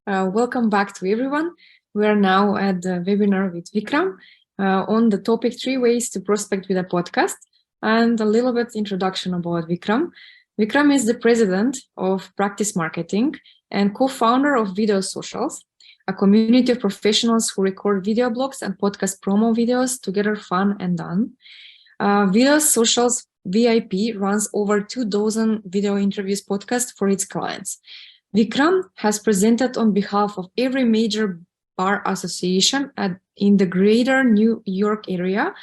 Welcome back to everyone. We are now at the webinar with Vikram on the topic 3 ways to prospect with a podcast, and a little bit introduction about Vikram. Vikram is the president of Practice Marketing and co-founder of Videosocials, a community of professionals who record video blogs and podcast promo videos together fun and done. Videosocials VIP runs over 2 dozen video interviews podcast for its clients. Vikram has presented on behalf of every major bar association in the greater New York area.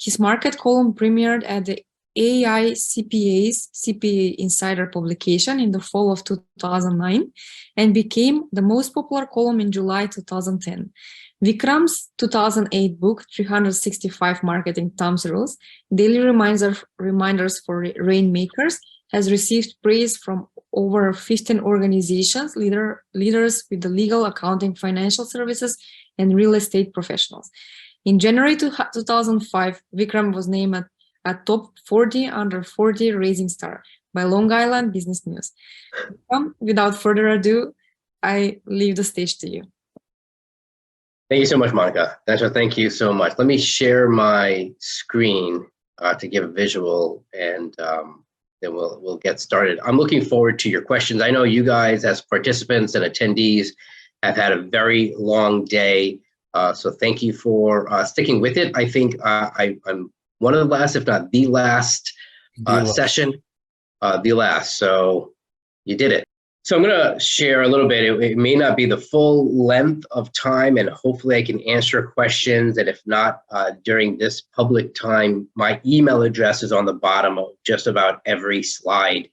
His market column premiered at the AICPA's CPA Insider publication in the fall of 2009 and became the most popular column in July 2010. Vikram's 2008 book, 365 Marketing Thumbs Rules, Daily Reminders for Rainmakers, has received praise from over 15 organizations, leaders with the legal, accounting, financial services, and real estate professionals. In January 2005, Vikram was named a top 40 under 40 Rising Star by Long Island Business News. Vikram, without further ado, I leave the stage to you. Thank you so much, Monica. Thank you so much. Let me share my screen to give a visual, and then we'll get started. I'm looking forward to your questions. I know you guys as participants and attendees have had a very long day, so thank you for sticking with it. I think I'm one of the last, if not the last session, the last, so you did it. So I'm going to share a little bit. It may not be the full length of time, and hopefully I can answer questions. And if not, during this public time, my email address is on the bottom of just about every slide.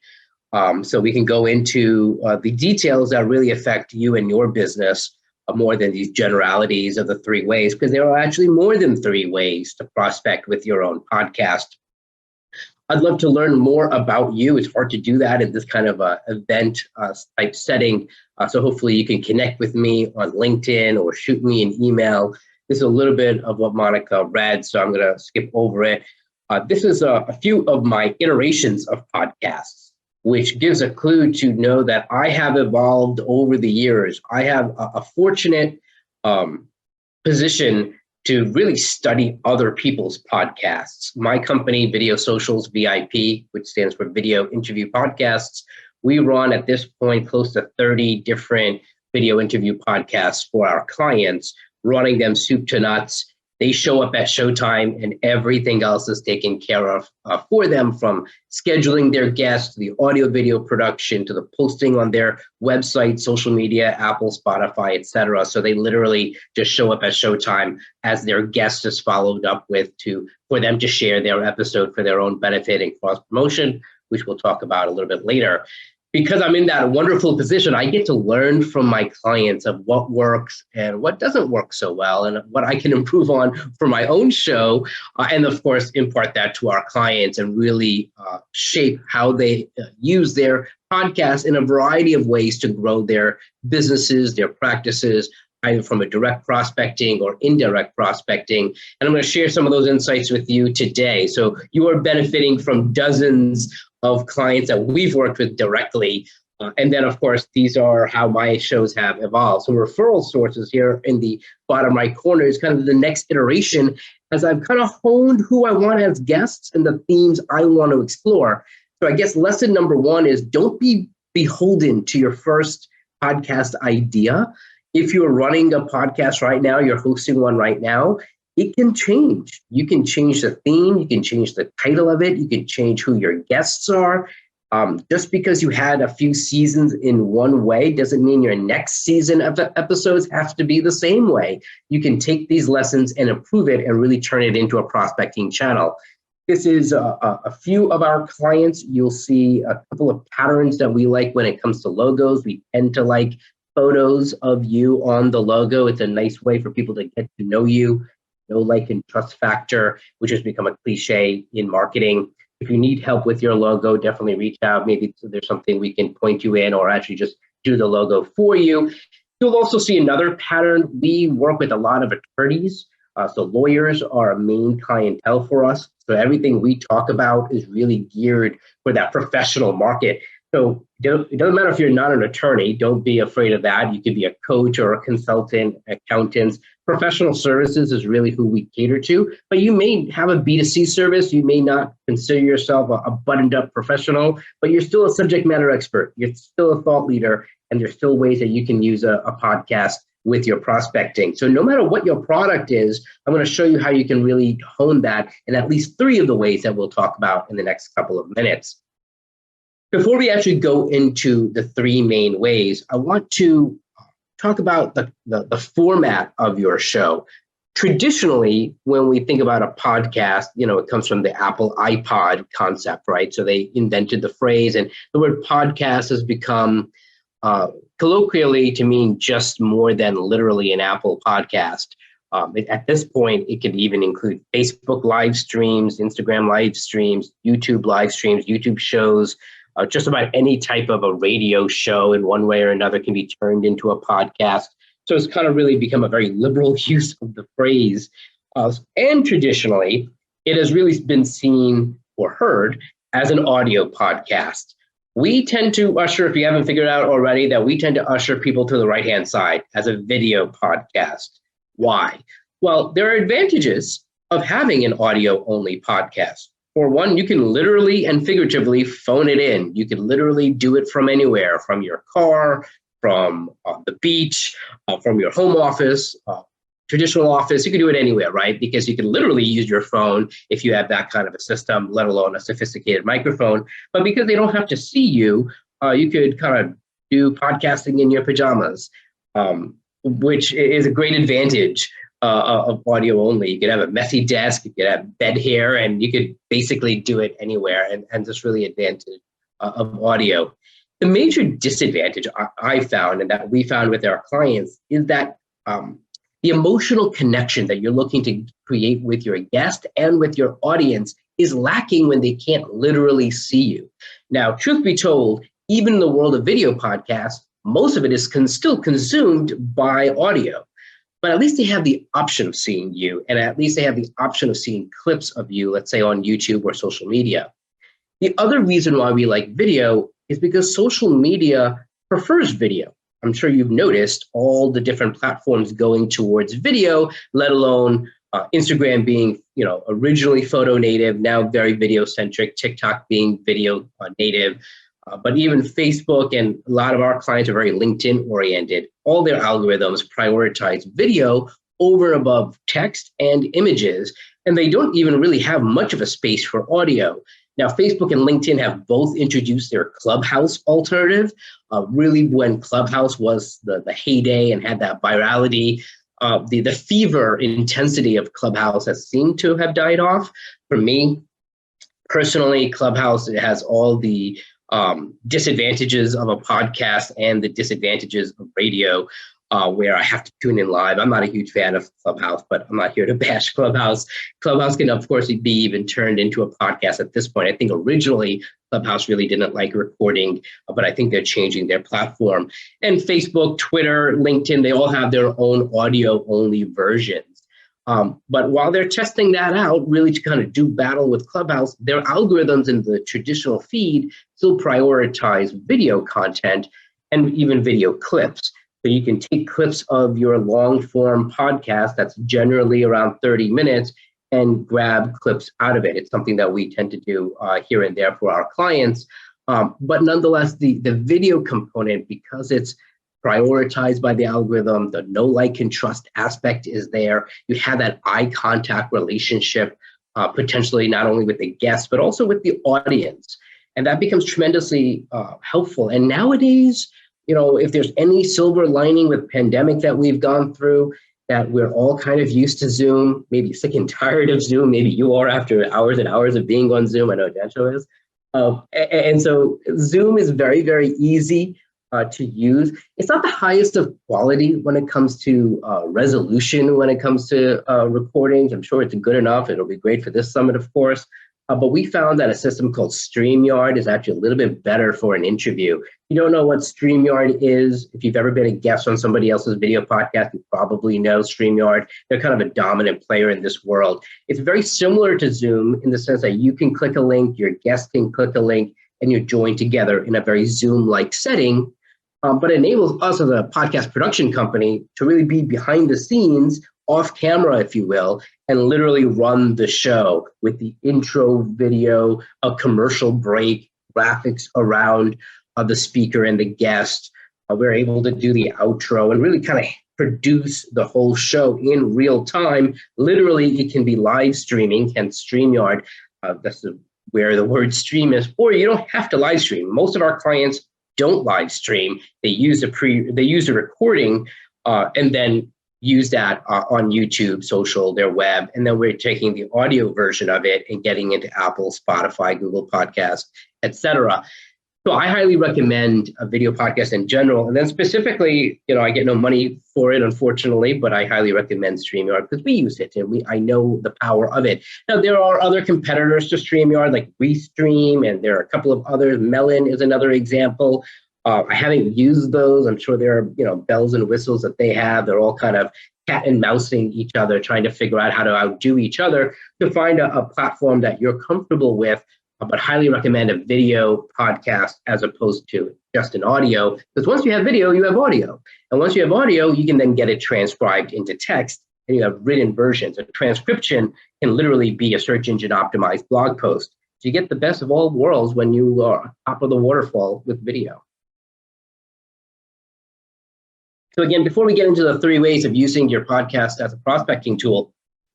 So we can go into the details that really affect you and your business more than these generalities of the 3 ways, because there are actually more than 3 ways to prospect with your own podcast. I'd love to learn more about you. It's hard to do that in this kind of event type setting. So hopefully you can connect with me on LinkedIn or shoot me an email. This is a little bit of what Monica read, so I'm going to skip over it. This is a few of my iterations of podcasts, which gives a clue to know that I have evolved over the years. I have a fortunate position to really study other people's podcasts. My company, Videosocials VIP, which stands for Video Interview Podcasts, we run at this point close to 30 different video interview podcasts for our clients, running them soup to nuts. They show up at showtime and everything else is taken care of for them, from scheduling their guests, to the audio video production, to the posting on their website, social media, Apple, Spotify, etc. So they literally just show up at showtime as their guest is followed up with for them to share their episode for their own benefit and cross promotion, which we'll talk about a little bit later. Because I'm in that wonderful position, I get to learn from my clients of what works and what doesn't work so well, and what I can improve on for my own show, and of course, impart that to our clients and really shape how they use their podcast in a variety of ways to grow their businesses, their practices, either from a direct prospecting or indirect prospecting. And I'm going to share some of those insights with you today. So you are benefiting from dozens of clients that we've worked with directly. And then, of course, these are how my shows have evolved. So referral sources here in the bottom right corner is kind of the next iteration as I've kind of honed who I want as guests and the themes I want to explore. So I guess lesson number 1 is don't be beholden to your first podcast idea. If you're running a podcast right now, you're hosting one right now, it can change. You can change the theme, you can change the title of it, you can change who your guests are. Just because you had a few seasons in one way doesn't mean your next season of episodes have to be the same way. You can take these lessons and improve it and really turn it into a prospecting channel. This is a few of our clients. You'll see a couple of patterns that we like when it comes to logos. We tend to like photos of you on the logo. It's a nice way for people to get to know you. Know, like, and trust factor, which has become a cliche in marketing. If you need help with your logo, definitely reach out. Maybe there's something we can point you in, or actually just do the logo for you. You'll also see another pattern. We work with a lot of attorneys. So lawyers are a main clientele for us. So everything we talk about is really geared for that professional market. So it doesn't matter if you're not an attorney, don't be afraid of that. You could be a coach or a consultant, accountants. Professional services is really who we cater to, but you may have a B2C service. You may not consider yourself a buttoned up professional, but you're still a subject matter expert. You're still a thought leader, and there's still ways that you can use a podcast with your prospecting. So no matter what your product is, I'm going to show you how you can really hone that in at least 3 of the ways that we'll talk about in the next couple of minutes. Before we actually go into the 3 main ways, I want to talk about the format of your show. Traditionally, when we think about a podcast, it comes from the Apple iPod concept, right? So they invented the phrase, and the word podcast has become colloquially to mean just more than literally an Apple podcast. At this point, it could even include Facebook live streams, Instagram live streams, YouTube live streams, YouTube shows. Just about any type of a radio show in one way or another can be turned into a podcast. So it's kind of really become a very liberal use of the phrase. And traditionally, it has really been seen or heard as an audio podcast. We tend to usher, if you haven't figured out already, that we tend to usher people to the right-hand side as a video podcast. Why? Well, there are advantages of having an audio-only podcast. For one, you can literally and figuratively phone it in. You can literally do it from anywhere, from your car, from the beach, from your home office, traditional office. You can do it anywhere, right? Because you can literally use your phone if you have that kind of a system, let alone a sophisticated microphone. But because they don't have to see you, you could kind of do podcasting in your pajamas, which is a great advantage of audio only. You could have a messy desk, you could have bed hair, and you could basically do it anywhere, and just really advantage of audio. The major disadvantage I found, and that we found with our clients, is that the emotional connection that you're looking to create with your guest and with your audience is lacking when they can't literally see you. Now, truth be told, even in the world of video podcasts, most of it is still consumed by audio. But at least they have the option of seeing you, and at least they have the option of seeing clips of you, let's say on YouTube or social media. The other reason why we like video is because social media prefers video. I'm sure you've noticed all the different platforms going towards video, let alone Instagram being, originally photo native, now very video centric, TikTok being video native. But even Facebook and a lot of our clients are very LinkedIn oriented. All their algorithms prioritize video over and above text and images, and they don't even really have much of a space for audio. Now, Facebook and LinkedIn have both introduced their Clubhouse alternative. Really, when Clubhouse was the heyday and had that virality, the fever intensity of Clubhouse has seemed to have died off. For me, personally, Clubhouse has all the disadvantages of a podcast and the disadvantages of radio, where I have to tune in live. I'm not a huge fan of Clubhouse, but I'm not here to bash Clubhouse. Clubhouse can, of course, be even turned into a podcast at this point. I think originally Clubhouse really didn't like recording, but I think they're changing their platform. And Facebook, Twitter, LinkedIn, they all have their own audio-only versions. But while they're testing that out, really to kind of do battle with Clubhouse, their algorithms in the traditional feed still prioritize video content and even video clips. So you can take clips of your long form podcast that's generally around 30 minutes and grab clips out of it. It's something that we tend to do here and there for our clients. But nonetheless, the video component, because it's prioritized by the algorithm, the know, like, and trust aspect is there. You have that eye contact relationship, potentially not only with the guest, but also with the audience. And that becomes tremendously helpful. And nowadays, if there's any silver lining with pandemic that we've gone through, that we're all kind of used to Zoom, maybe sick and tired of Zoom. Maybe you are after hours and hours of being on Zoom. I know Dancho is. And so Zoom is very, very easy to use. It's not the highest of quality when it comes to resolution, when it comes to recordings. I'm sure it's good enough. It'll be great for this summit, of course. But we found that a system called StreamYard is actually a little bit better for an interview. If you don't know what StreamYard is, if you've ever been a guest on somebody else's video podcast, you probably know StreamYard. They're kind of a dominant player in this world. It's very similar to Zoom in the sense that you can click a link, your guest can click a link, and you're joined together in a very Zoom-like setting. But it enables us as a podcast production company to really be behind the scenes, off camera, if you will, and literally run the show with the intro video, a commercial break, graphics around the speaker and the guest. We're able to do the outro and really kind of produce the whole show in real time. Literally, it can be live streaming, hence StreamYard. That's where the word stream is, or you don't have to live stream. Most of our clients don't live stream. They use a recording and then use that on YouTube, social, their web, and then we're taking the audio version of it and getting into Apple, Spotify, Google Podcasts, etc. So I highly recommend a video podcast in general. And then specifically, I get no money for it, unfortunately, but I highly recommend StreamYard because we use it and I know the power of it. Now, there are other competitors to StreamYard like Restream, and there are a couple of others. Melon is another example. I haven't used those. I'm sure there are, bells and whistles that they have. They're all kind of cat and mousing each other, trying to figure out how to outdo each other to find a platform that you're comfortable with. But highly recommend a video podcast as opposed to just an audio, because once you have video, you have audio. And once you have audio, you can then get it transcribed into text and you have written versions. A transcription can literally be a search engine optimized blog post. So you get the best of all worlds when you are top of the waterfall with video. So again, before we get into the 3 ways of using your podcast as a prospecting tool,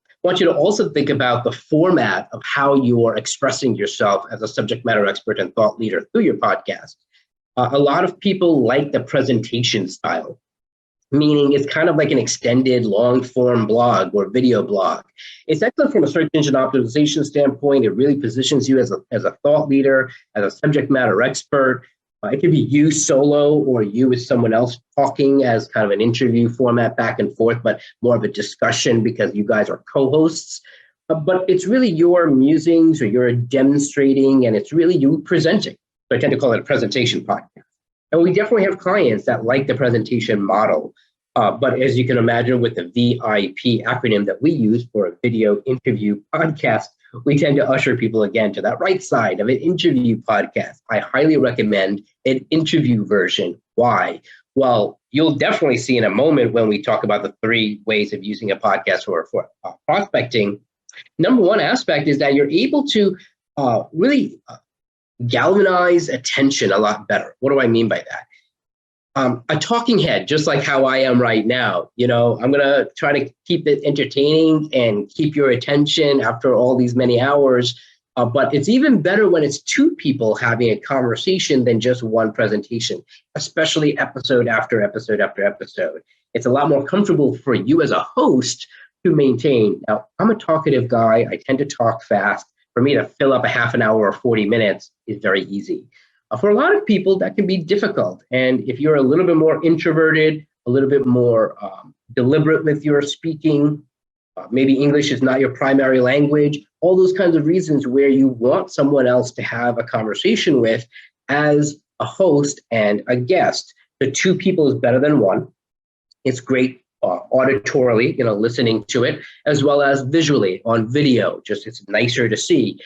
I want you to also think about the format of how you are expressing yourself as a subject matter expert and thought leader through your podcast. A lot of people like the presentation style, meaning it's kind of like an extended long form blog or video blog. It's excellent from a search engine optimization standpoint. It really positions you as a thought leader, as a subject matter expert. It can be you solo or you with someone else talking as kind of an interview format back and forth, but more of a discussion because you guys are co-hosts. But it's really your musings or you're demonstrating, and it's really you presenting. So I tend to call it a presentation podcast. And we definitely have clients that like the presentation model. But as you can imagine, with the VIP acronym that we use for a video interview podcast, we tend to usher people again to that right side of an interview podcast. I highly recommend an interview version. Why? Well, you'll definitely see in a moment when we talk about the 3 ways of using a podcast for prospecting. Number one aspect is that you're able to really galvanize attention a lot better. What do I mean by that? A talking head, just like how I am right now. I'm going to try to keep it entertaining and keep your attention after all these many hours. But it's even better when it's 2 people having a conversation than just one presentation, especially episode after episode after episode. It's a lot more comfortable for you as a host to maintain. Now, I'm a talkative guy. I tend to talk fast. For me to fill up a half an hour or 40 minutes is very easy. For a lot of people, that can be difficult. And if you're a little bit more introverted, a little bit more deliberate with your speaking, maybe English is not your primary language, all those kinds of reasons where you want someone else to have a conversation with as a host and a guest. The 2 people is better than 1. It's great auditorily, listening to it, as well as visually on video. Just it's nicer to see.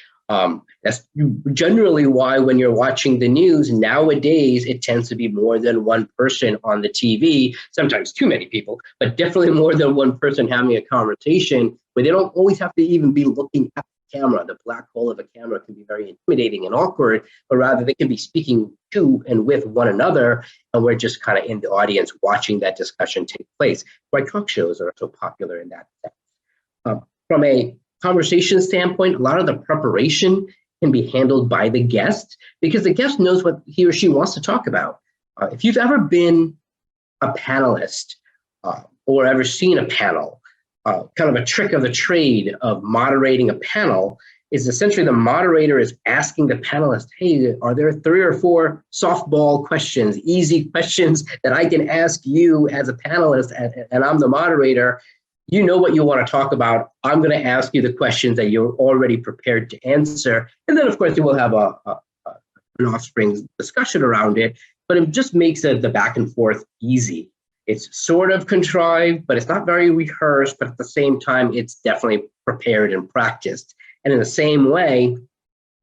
That's generally why when you're watching the news nowadays, it tends to be more than 1 person on the TV, sometimes too many people, but definitely more than 1 person having a conversation where they don't always have to even be looking at the camera. The black hole of a camera can be very intimidating and awkward, but rather they can be speaking to and with one another, and we're just kind of in the audience watching that discussion take place. Why talk shows are so popular in that sense. From a conversation standpoint, a lot of the preparation can be handled by the guest because the guest knows what he or she wants to talk about. If you've ever been a panelist or ever seen a panel, kind of a trick of the trade of moderating a panel is essentially the moderator is asking the panelist, hey, are there 3 or 4 softball questions, easy questions that I can ask you as a panelist, and I'm the moderator. You know what you want to talk about. I'm going to ask you the questions that you're already prepared to answer. And then, of course, you will have an offspring discussion around it, but it just makes the back and forth easy. It's sort of contrived, but it's not very rehearsed, but at the same time, it's definitely prepared and practiced. And in the same way,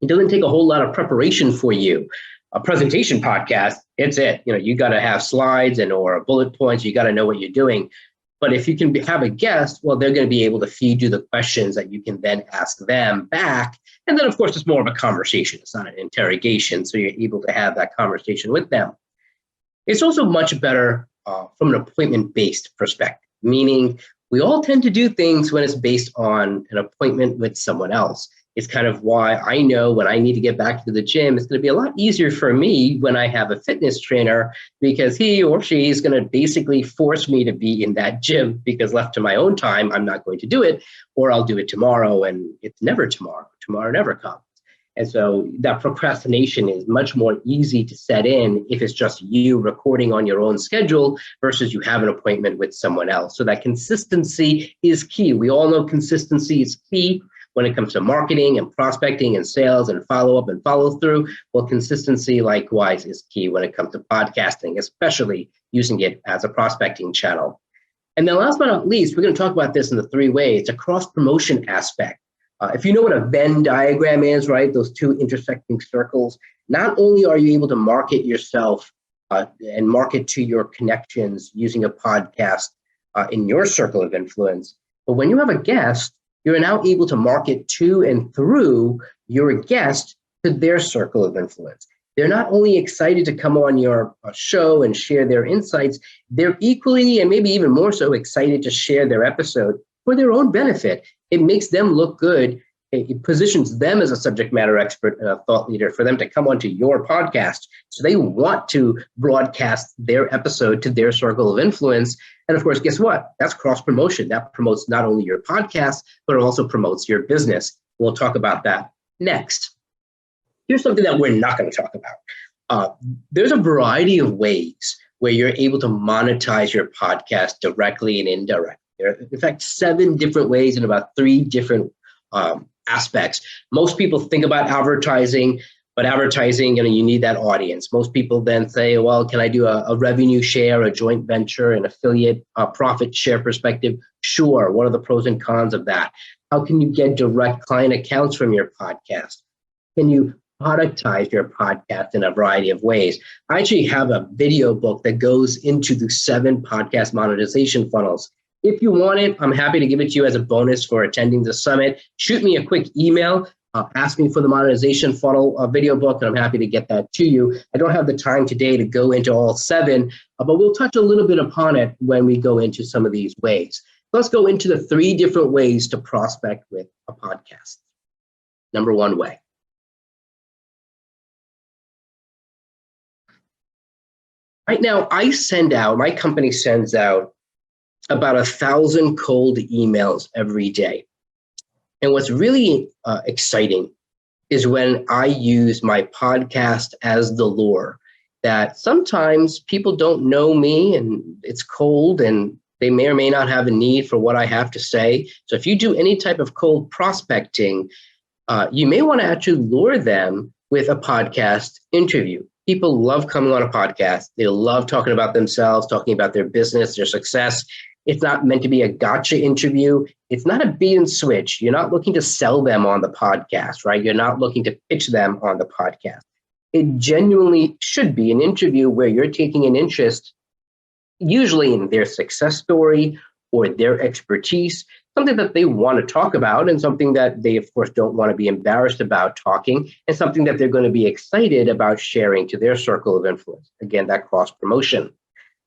It doesn't take a whole lot of preparation for you. A presentation podcast, it's it. You got to have slides or bullet points. You got to know what you're doing. But if you can have a guest, well, they're going to be able to feed you the questions that you can then ask them back. And then, of course, it's more of a conversation. It's not an interrogation. So you're able to have that conversation with them. It's also much better from an appointment-based perspective, meaning we all tend to do things when it's based on an appointment with someone else. It's kind of why I know when I need to get back to the gym, it's going to be a lot easier for me when I have a fitness trainer, because he or she is going to basically force me to be in that gym, because left to my own time, I'm not going to do it, or I'll do it tomorrow, and it's never tomorrow. Tomorrow never comes. And so that procrastination is much more easy to set in if it's just you recording on your own schedule versus you have an appointment with someone else. So that consistency is key. We all know consistency is key when it comes to marketing and prospecting and sales and follow-up and follow-through. Well, consistency likewise is key when it comes to podcasting, especially using it as a prospecting channel. And then last but not least, we're going to talk about this in the 3 ways, a cross-promotion aspect. If you know what a Venn diagram is, right, those 2 intersecting circles, not only are you able to market yourself and market to your connections using a podcast in your circle of influence, but when you have a guest, you're now able to market to and through your guest to their circle of influence. They're not only excited to come on your show and share their insights, they're equally and maybe even more so excited to share their episode for their own benefit. It makes them look good. It positions them as a subject matter expert and a thought leader for them to come onto your podcast. So they want to broadcast their episode to their circle of influence. And of course, guess what? That's cross promotion. That promotes not only your podcast, but it also promotes your business. We'll talk about that next. Here's something that we're not going to talk about. There's a variety of ways where you're able to monetize your podcast directly and indirectly. There are, in fact, 7 different ways and about 3 different aspects. Most people think about advertising, but advertising, you need that audience. Most people then say, well, can I do a revenue share, a joint venture, an affiliate, a profit share perspective? Sure. What are the pros and cons of that? How can you get direct client accounts from your podcast? Can you productize your podcast in a variety of ways? I actually have a video book that goes into the 7 podcast monetization funnels. If you want it, I'm happy to give it to you as a bonus for attending the summit. Shoot me a quick email, ask me for the monetization funnel video book, and I'm happy to get that to you. I don't have the time today to go into all 7, but we'll touch a little bit upon it when we go into some of these ways. Let's go into the 3 different ways to prospect with a podcast. Number 1 way. Right now, my company sends out about 1,000 cold emails every day. And what's really exciting is when I use my podcast as the lure, that sometimes people don't know me and it's cold and they may or may not have a need for what I have to say. So if you do any type of cold prospecting, you may want to actually lure them with a podcast interview. People love coming on a podcast. They love talking about themselves, talking about their business, their success. It's not meant to be a gotcha interview. It's not a bait and switch. You're not looking to sell them on the podcast, right? You're not looking to pitch them on the podcast. It genuinely should be an interview where you're taking an interest, usually in their success story or their expertise, something that they want to talk about and something that they, of course, don't want to be embarrassed about talking, and something that they're going to be excited about sharing to their circle of influence. Again, that cross promotion.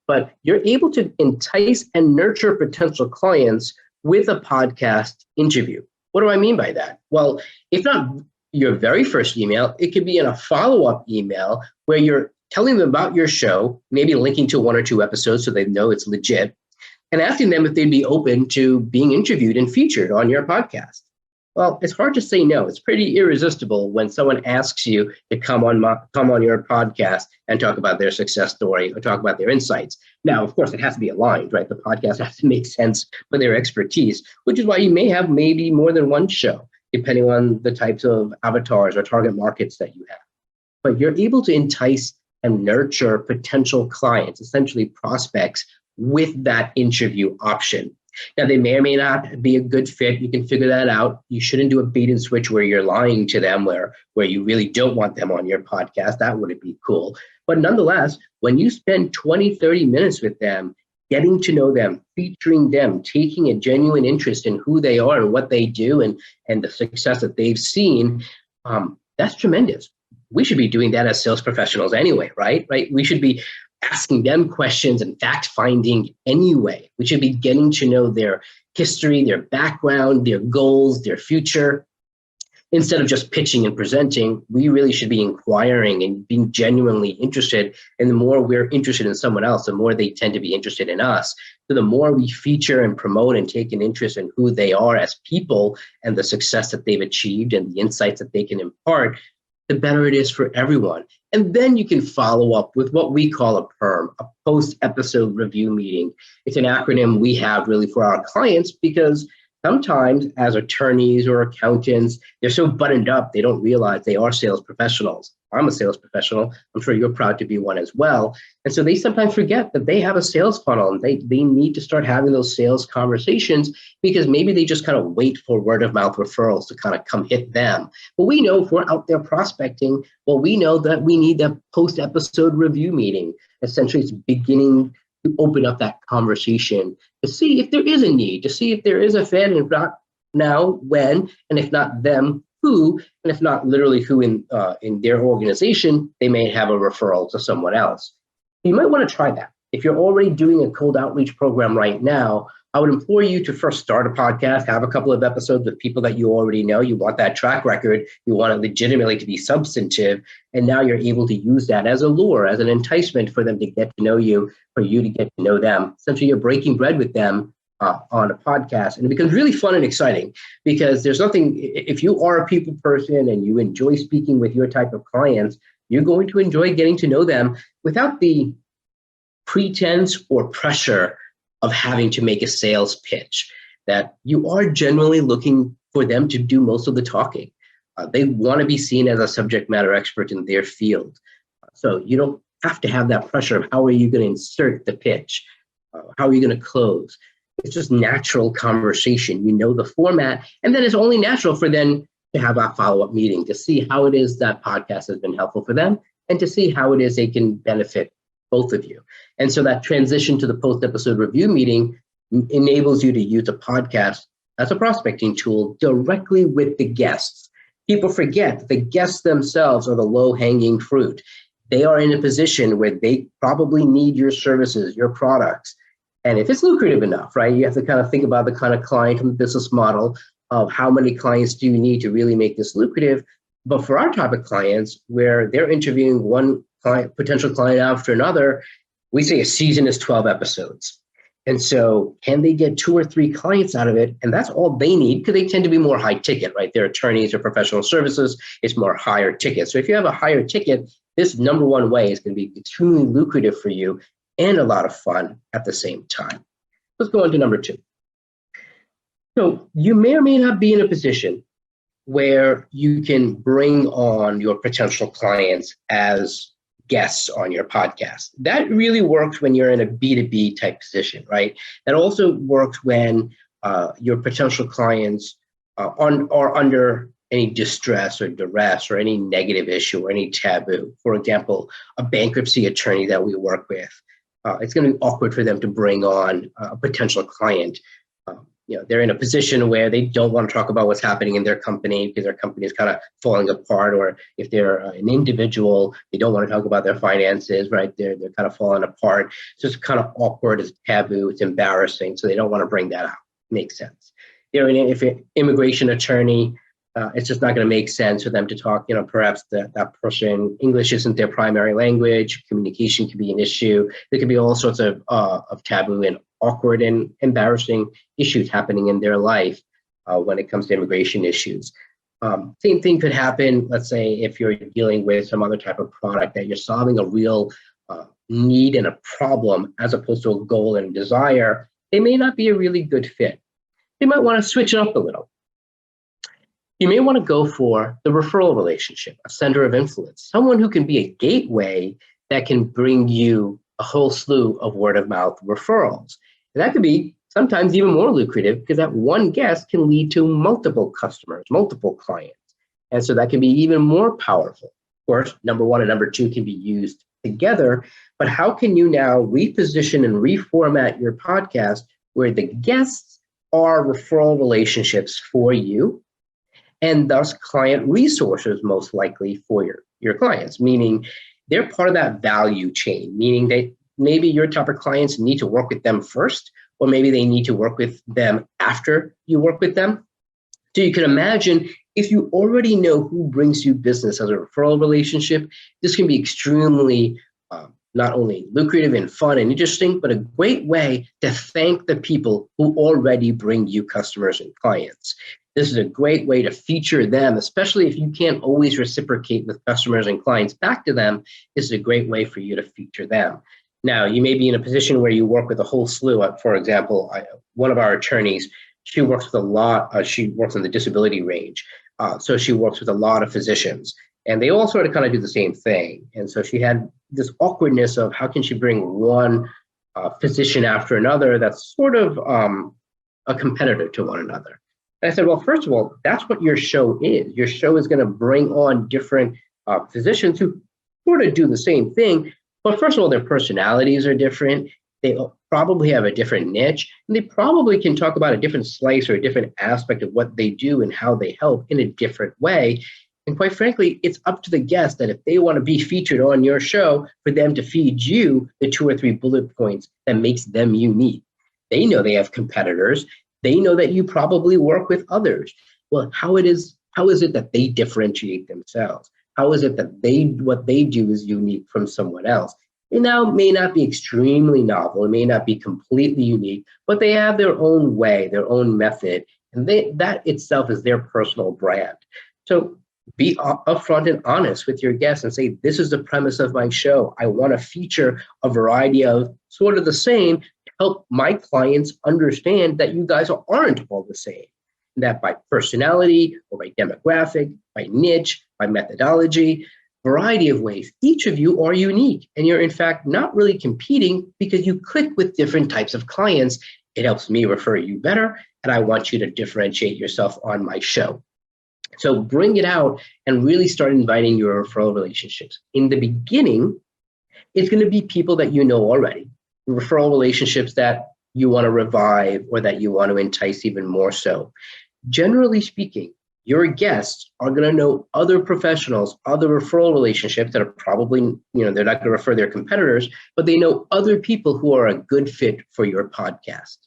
But you're able to entice and nurture potential clients with a podcast interview. What do I mean by that? Well, if not your very first email, it could be in a follow-up email where you're telling them about your show, maybe linking to 1 or 2 episodes so they know it's legit, and asking them if they'd be open to being interviewed and featured on your podcast. Well, it's hard to say no. It's pretty irresistible when someone asks you to come on your podcast and talk about their success story or talk about their insights. Now, of course, it has to be aligned, right? The podcast has to make sense for their expertise, which is why you may have maybe more than one show, depending on the types of avatars or target markets that you have. But you're able to entice and nurture potential clients, essentially prospects, with that interview option. Now, they may or may not be a good fit. You can figure that out. You shouldn't do a bait and switch where you're lying to them, where you really don't want them on your podcast. That wouldn't be cool. But nonetheless, when you spend 20, 30 minutes with them, getting to know them, featuring them, taking a genuine interest in who they are and what they do and the success that they've seen, that's tremendous. We should be doing that as sales professionals anyway, right? We should be asking them questions and fact finding anyway. We should be getting to know their history, their background, their goals, their future. Instead of just pitching and presenting, we really should be inquiring and being genuinely interested. And the more we're interested in someone else, the more they tend to be interested in us. So the more we feature and promote and take an interest in who they are as people and the success that they've achieved and the insights that they can impart, the better it is for everyone. And then you can follow up with what we call a PERM, a post-episode review meeting. It's an acronym we have really for our clients because sometimes as attorneys or accountants, they're so buttoned up, they don't realize they are sales professionals. I'm a sales professional. I'm sure you're proud to be one as well. And so they sometimes forget that they have a sales funnel and they need to start having those sales conversations because maybe they just kind of wait for word of mouth referrals to kind of come hit them. But we know if we're out there prospecting, well, we know that we need that post-episode review meeting. Essentially, it's beginning to open up that conversation to see if there is a need, to see if there is a fit, and if not now, when, and if not them, who, and if not literally who in their organization, they may have a referral to someone else. You might want to try that. If you're already doing a cold outreach program right now, I would implore you to first start a podcast, have a couple of episodes with people that you already know. You want that track record. You want it legitimately to be substantive. And now you're able to use that as a lure, as an enticement for them to get to know you, for you to get to know them. Essentially, you're breaking bread with them on a podcast. And it becomes really fun and exciting because there's nothing, if you are a people person and you enjoy speaking with your type of clients, you're going to enjoy getting to know them without the pretense or pressure of having to make a sales pitch, that you are generally looking for them to do most of the talking. They want to be seen as a subject matter expert in their field. So you don't have to have that pressure of how are you going to insert the pitch? How are you going to close? It's just natural conversation. You know the format, and then it's only natural for them to have a follow-up meeting to see how it is that podcast has been helpful for them and to see how it is they can benefit both of you. And so that transition to the post-episode review meeting enables you to use a podcast as a prospecting tool directly with the guests. People forget that the guests themselves are the low-hanging fruit. They are in a position where they probably need your services, your products. And if it's lucrative enough, right, you have to kind of think about the kind of client and the business model of how many clients do you need to really make this lucrative. But for our type of clients, where they're interviewing one potential client after another, we say a season is 12 episodes. And so can they get 2 or 3 clients out of it? And that's all they need because they tend to be more high ticket, right? They're attorneys or professional services. It's more higher ticket. So if you have a higher ticket, this number one way is going to be extremely lucrative for you and a lot of fun at the same time. Let's go on to number 2. So you may or may not be in a position where you can bring on your potential clients as guests on your podcast. That really works when you're in a B2B type position, right? That also works when your potential clients are under any distress or duress or any negative issue or any taboo. For example, a bankruptcy attorney that we work with, it's going to be awkward for them to bring on a potential client. They're in a position where they don't want to talk about what's happening in their company because their company is kind of falling apart, or if they're an individual, they don't want to talk about their finances, right? They're kind of falling apart. So it's kind of awkward, it's taboo, it's embarrassing. So they don't want to bring that out. Makes sense. If an immigration attorney, it's just not going to make sense for them to talk. Perhaps that person, English isn't their primary language. Communication can be an issue. There can be all sorts of taboo and awkward and embarrassing issues happening in their life when it comes to immigration issues. Same thing could happen, let's say, if you're dealing with some other type of product that you're solving a real need and a problem as opposed to a goal and desire. They may not be a really good fit. They might want to switch it up a little. You may want to go for the referral relationship, a center of influence, someone who can be a gateway that can bring you a whole slew of word of mouth referrals. And that could be sometimes even more lucrative because that one guest can lead to multiple customers, multiple clients. And so that can be even more powerful. Of course, number one and number two can be used together, but how can you now reposition and reformat your podcast where the guests are referral relationships for you and thus client resources most likely for your clients, meaning they're part of that value chain, meaning that maybe your top of clients need to work with them first, or maybe they need to work with them after you work with them. So you can imagine if you already know who brings you business as a referral relationship, this can be extremely not only lucrative and fun and interesting, but a great way to thank the people who already bring you customers and clients. This is a great way to feature them, especially if you can't always reciprocate with customers and clients back to them. This is a great way for you to feature them. Now, you may be in a position where you work with a whole slew of, for example, one of our attorneys, she works with a lot, she works in the disability range. So she works with a lot of physicians, and they all sort of kind of do the same thing. And so she had this awkwardness of how can she bring one physician after another that's sort of a competitor to one another. And I said, well, first of all, that's what your show is. Your show is going to bring on different physicians who sort of do the same thing. But first of all, their personalities are different. They probably have a different niche, and they probably can talk about a different slice or a different aspect of what they do and how they help in a different way. And quite frankly, it's up to the guest that if they want to be featured on your show, for them to feed you the 2 or 3 bullet points that makes them unique. They know they have competitors. They know that you probably work with others. Well, how is it that they differentiate themselves? How is it that what they do is unique from someone else? It now may not be extremely novel, it may not be completely unique, but they have their own way, their own method, and that itself is their personal brand. So be upfront and honest with your guests and say, this is the premise of my show. I want to feature a variety of sort of the same to help my clients understand that you guys aren't all the same. That by personality or by demographic, by niche, by methodology, variety of ways, each of you are unique. And you're in fact not really competing because you click with different types of clients. It helps me refer you better, and I want you to differentiate yourself on my show. So bring it out and really start inviting your referral relationships. In the beginning, it's going to be people that you know already, referral relationships that you want to revive or that you want to entice even more so. Generally speaking, your guests are going to know other professionals, other referral relationships that are probably, they're not going to refer their competitors, but they know other people who are a good fit for your podcast,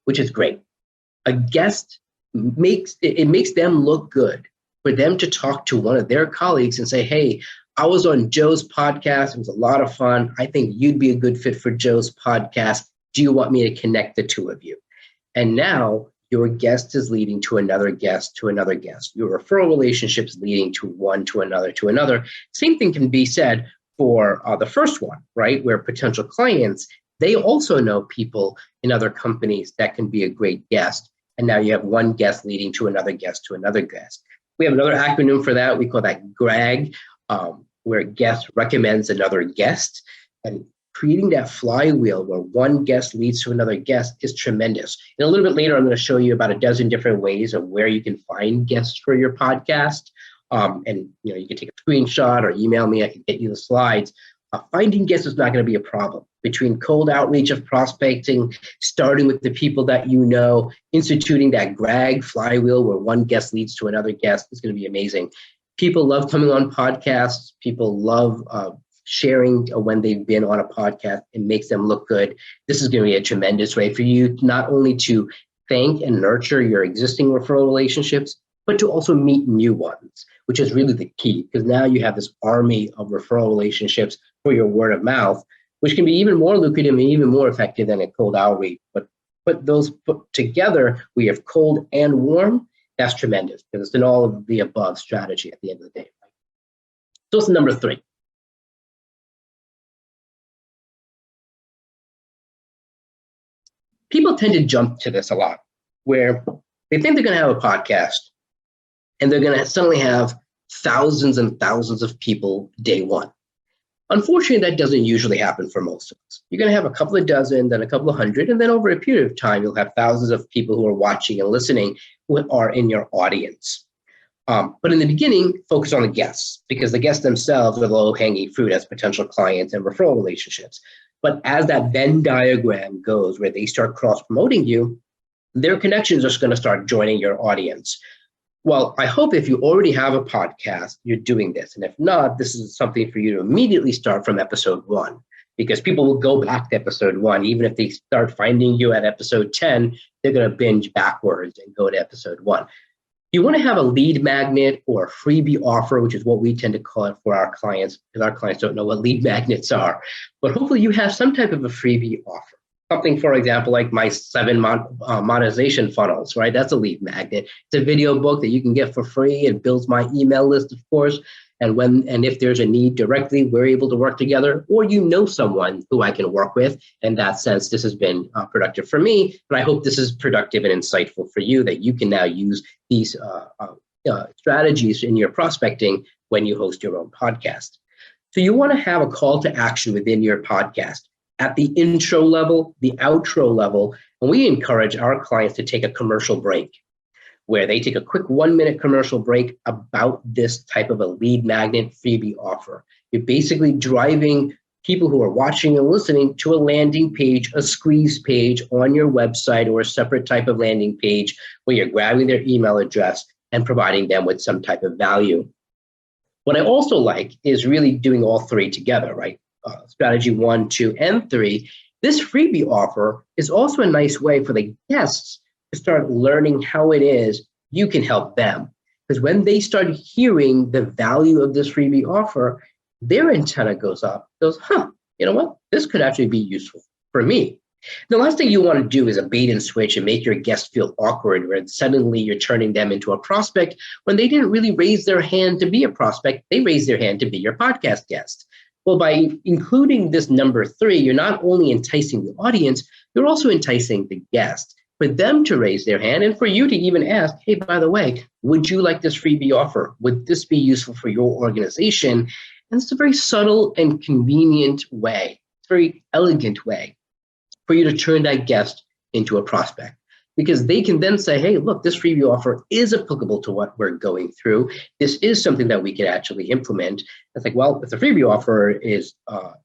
which is great. A guest makes them look good for them to talk to one of their colleagues and say, hey, I was on Joe's podcast. It was a lot of fun. I think you'd be a good fit for Joe's podcast. Do you want me to connect the two of you? And now your guest is leading to another guest, to another guest. Your referral relationships leading to one, to another, to another. Same thing can be said for the first one, right? Where potential clients, they also know people in other companies that can be a great guest. And now you have one guest leading to another guest, to another guest. We have another acronym for that. We call that GRAG, where guest recommends another guest. And creating that flywheel where one guest leads to another guest is tremendous. And a little bit later, I'm going to show you about a dozen different ways of where you can find guests for your podcast. And you can take a screenshot or email me. I can get you the slides. Finding guests is not going to be a problem. Between cold outreach of prospecting, starting with the people that you know, instituting that GRAG flywheel where one guest leads to another guest is going to be amazing. People love coming on podcasts. People love sharing when they've been on a podcast. It makes them look good. This is going to be a tremendous way for you not only to thank and nurture your existing referral relationships, but to also meet new ones, which is really the key, because now you have this army of referral relationships for your word of mouth, which can be even more lucrative and even more effective than a cold outreach. But put those put together, we have cold and warm. That's tremendous because it's an all of the above strategy at the end of the day. So it's number 3. People tend to jump to this a lot, where they think they're going to have a podcast and they're going to suddenly have thousands and thousands of people day one. Unfortunately, that doesn't usually happen for most of us. You're going to have a couple of dozen, then a couple of hundred, and then over a period of time, you'll have thousands of people who are watching and listening who are in your audience. But in the beginning, focus on the guests, because the guests themselves are the low-hanging fruit as potential clients and referral relationships. But as that Venn diagram goes, where they start cross-promoting you, their connections are going to start joining your audience. Well, I hope if you already have a podcast, you're doing this. And if not, this is something for you to immediately start from episode 1, because people will go back to episode 1. Even if they start finding you at episode 10, they're going to binge backwards and go to episode 1. You want to have a lead magnet or a freebie offer, which is what we tend to call it for our clients, because our clients don't know what lead magnets are. But hopefully you have some type of a freebie offer. Something, for example, like my 7 monetization funnels, right? That's a lead magnet. It's a video book that you can get for free. It builds my email list, of course. And if there's a need directly, we're able to work together, or you know someone who I can work with. In that sense, this has been productive for me, and I hope this is productive and insightful for you, that you can now use these strategies in your prospecting when you host your own podcast. So you want to have a call to action within your podcast at the intro level, the outro level, and we encourage our clients to take a commercial break, where they take a quick 1-minute commercial break about this type of a lead magnet freebie offer. You're basically driving people who are watching and listening to a landing page, a squeeze page on your website, or a separate type of landing page where you're grabbing their email address and providing them with some type of value. What I also like is really doing all three together, right? Strategy 1, 2, and 3. This freebie offer is also a nice way for the guests to start learning how it is you can help them. Because when they start hearing the value of this freebie offer, their antenna goes up, goes, you know what? This could actually be useful for me. The last thing you want to do is a bait and switch and make your guest feel awkward, where suddenly you're turning them into a prospect when they didn't really raise their hand to be a prospect. They raised their hand to be your podcast guest. Well, by including this number 3, you're not only enticing the audience, you're also enticing the guest, for them to raise their hand and for you to even ask, hey, by the way, would you like this freebie offer? Would this be useful for your organization? And it's a very subtle and convenient way, it's a very elegant way for you to turn that guest into a prospect, because they can then say, hey, look, this freebie offer is applicable to what we're going through. This is something that we can actually implement. It's like, well, if the freebie offer is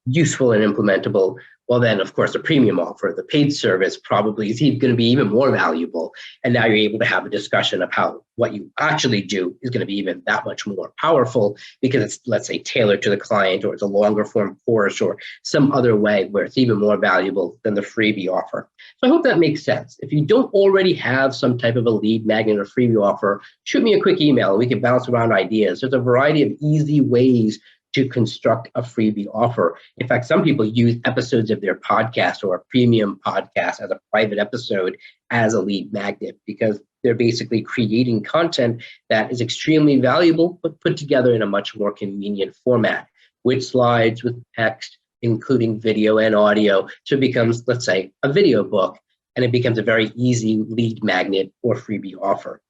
useful and implementable, well, then, of course, the premium offer, the paid service, probably is going to be even more valuable. And now you're able to have a discussion of how what you actually do is going to be even that much more powerful, because it's, let's say, tailored to the client, or it's a longer form course, or some other way where it's even more valuable than the freebie offer. So I hope that makes sense. If you don't already have some type of a lead magnet or freebie offer, shoot me a quick email and we can bounce around ideas. There's a variety of easy ways to construct a freebie offer. In fact, some people use episodes of their podcast or a premium podcast as a private episode as a lead magnet, because they're basically creating content that is extremely valuable, but put together in a much more convenient format, with slides, with text, including video and audio. So it becomes, let's say, a video book, and it becomes a very easy lead magnet or freebie offer.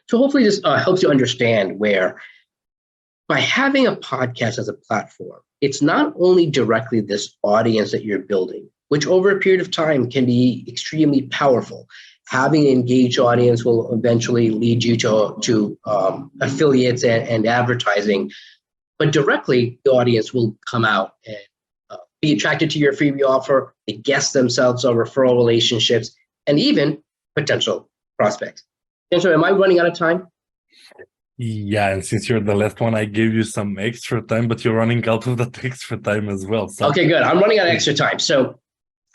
So hopefully this helps you understand where, by having a podcast as a platform, it's not only directly this audience that you're building, which over a period of time can be extremely powerful. Having an engaged audience will eventually lead you to affiliates and advertising, but directly the audience will come out and be attracted to your freebie offer. The guests themselves are referral relationships and even potential prospects. And so, am I running out of time? Yeah, and since you're the last one, I gave you some extra time, but you're running out of that extra time as well. So. Okay, good. I'm running out of extra time. So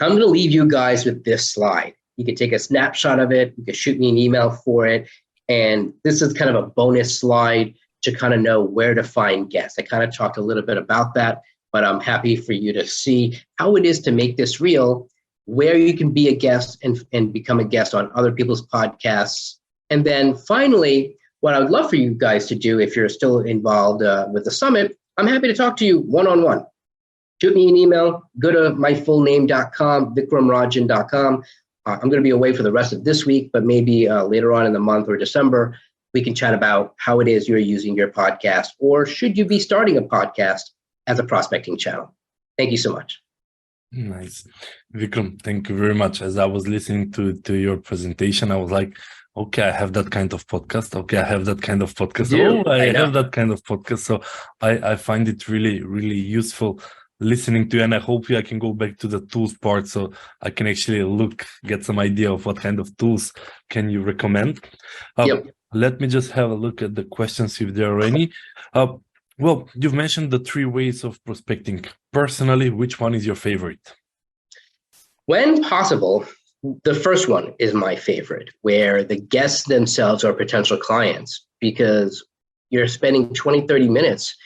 I'm going to leave you guys with this slide. You can take a snapshot of it. You can shoot me an email for it. And this is kind of a bonus slide to kind of know where to find guests. I kind of talked a little bit about that, but I'm happy for you to see how it is to make this real, where you can be a guest and become a guest on other people's podcasts. And then finally, what I would love for you guys to do, if you're still involved with the summit, I'm happy to talk to you one-on-one. Shoot me an email, go to myfullname.com, vikramrajan.com. I'm going to be away for the rest of this week, but maybe later on in the month or December, we can chat about how it is you're using your podcast, or should you be starting a podcast as a prospecting channel. Thank you so much. Nice. Vikram, thank you very much. As I was listening to your presentation, I was like, okay, I have that kind of podcast. Okay, I have that kind of podcast. I have that kind of podcast. So I find it really, really useful listening to you. And I hope I can go back to the tools part so I can actually get some idea of what kind of tools can you recommend. Let me just have a look at the questions if there are any. Well, you've mentioned the 3 ways of prospecting. Personally, which one is your favorite? When possible, the first one is my favorite, where the guests themselves are potential clients, because you're spending 20, 30 minutes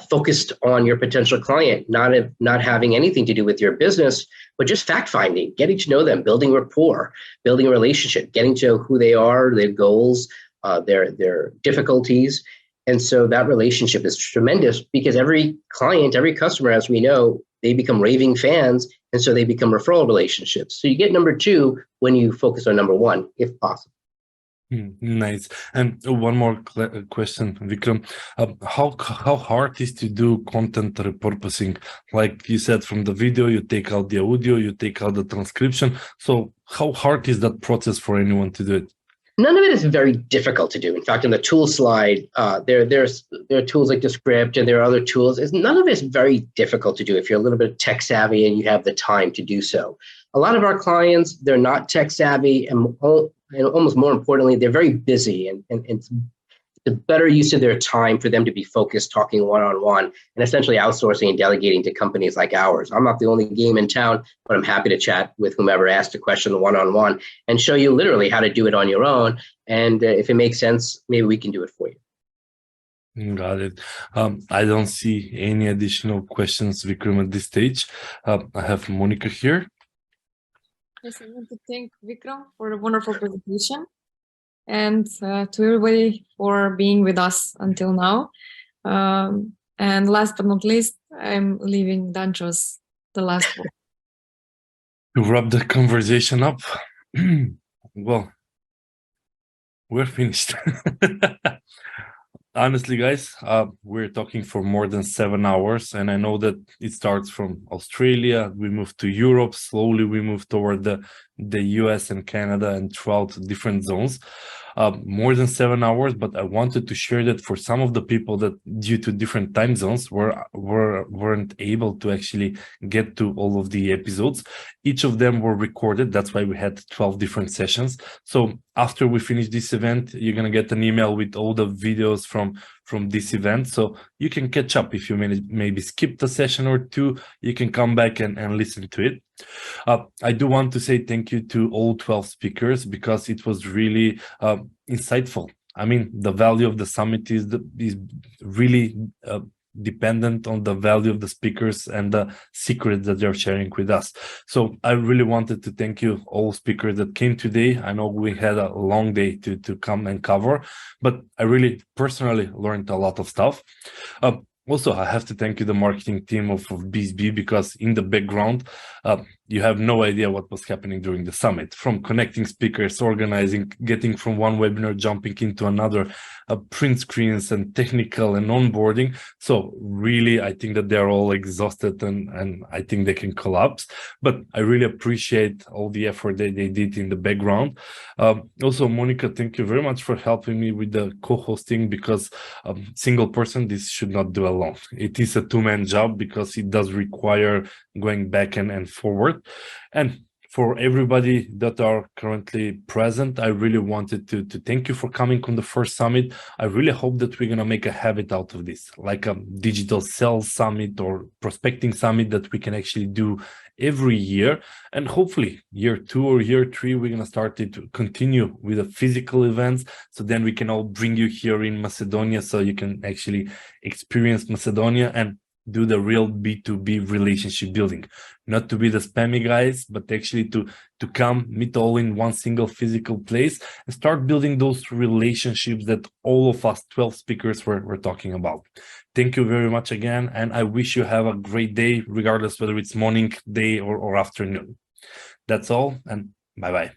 focused on your potential client, not having anything to do with your business, but just fact-finding, getting to know them, building rapport, building a relationship, getting to know who they are, their goals, their difficulties. And so that relationship is tremendous, because every client, every customer, as we know, they become raving fans, and so they become referral relationships. So you get number 2 when you focus on number 1, if possible. Nice. And one more question, Vikram. How hard is to do content repurposing? Like you said, from the video, you take out the audio, you take out the transcription. So how hard is that process for anyone to do it? None of it is very difficult to do. In fact, in the tool slide, there are tools like Descript, and there are other tools. None of it is very difficult to do if you're a little bit tech savvy and you have the time to do so. A lot of our clients, they're not tech savvy, and almost more importantly, they're very busy, and it's the better use of their time for them to be focused talking one-on-one and essentially outsourcing and delegating to companies like ours. I'm not the only game in town, but I'm happy to chat with whomever asked a question one-on-one and show you literally how to do it on your own. And if it makes sense, maybe we can do it for you. Got it. I don't see any additional questions, Vikram, at this stage. I have Monica here. Yes, I want to thank Vikram for a wonderful presentation, and to everybody for being with us until now. And last but not least, I'm leaving Dancho's the last one. To wrap the conversation up, well, we're finished. Honestly, guys, we're talking for more than 7 hours, and I know that it starts from Australia, we move to Europe, slowly we move toward the US and Canada and throughout different zones. More than 7 hours, but I wanted to share that for some of the people that, due to different time zones, weren't able to actually get to all of the episodes. Each of them were recorded. That's why we had 12 different sessions. So after we finish this event, you're going to get an email with all the videos from this event. So you can catch up. If you maybe skipped a session or 2, you can come back and listen to it. I do want to say thank you to all 12 speakers, because it was really insightful. I mean, the value of the summit is really dependent on the value of the speakers and the secrets that they're sharing with us. So I really wanted to thank you all speakers that came today. I know we had a long day to come and cover, but I really personally learned a lot of stuff. Also, I have to thank you, the marketing team of BSB, because in the background, you have no idea what was happening during the summit, from connecting speakers, organizing, getting from one webinar, jumping into another, print screens and technical and onboarding. So really, I think that they're all exhausted and I think they can collapse, but I really appreciate all the effort that they did in the background. Also, Monica, thank you very much for helping me with the co-hosting, because single person, this should not do alone. It is a 2-man job, because it does require going back and forward. And for everybody that are currently present, I really wanted to thank you for coming on the first summit. I really hope that we're going to make a habit out of this, like a digital sales summit or prospecting summit that we can actually do every year. And hopefully year 2 or year 3, we're going to start to continue with the physical events. So then we can all bring you here in Macedonia, so you can actually experience Macedonia and do the real B2B relationship building, not to be the spammy guys, but actually to come meet all in one single physical place and start building those relationships that all of us 12 speakers were talking about. Thank you very much again, and I wish you have a great day, regardless whether it's morning, day, or afternoon. That's all, and bye-bye.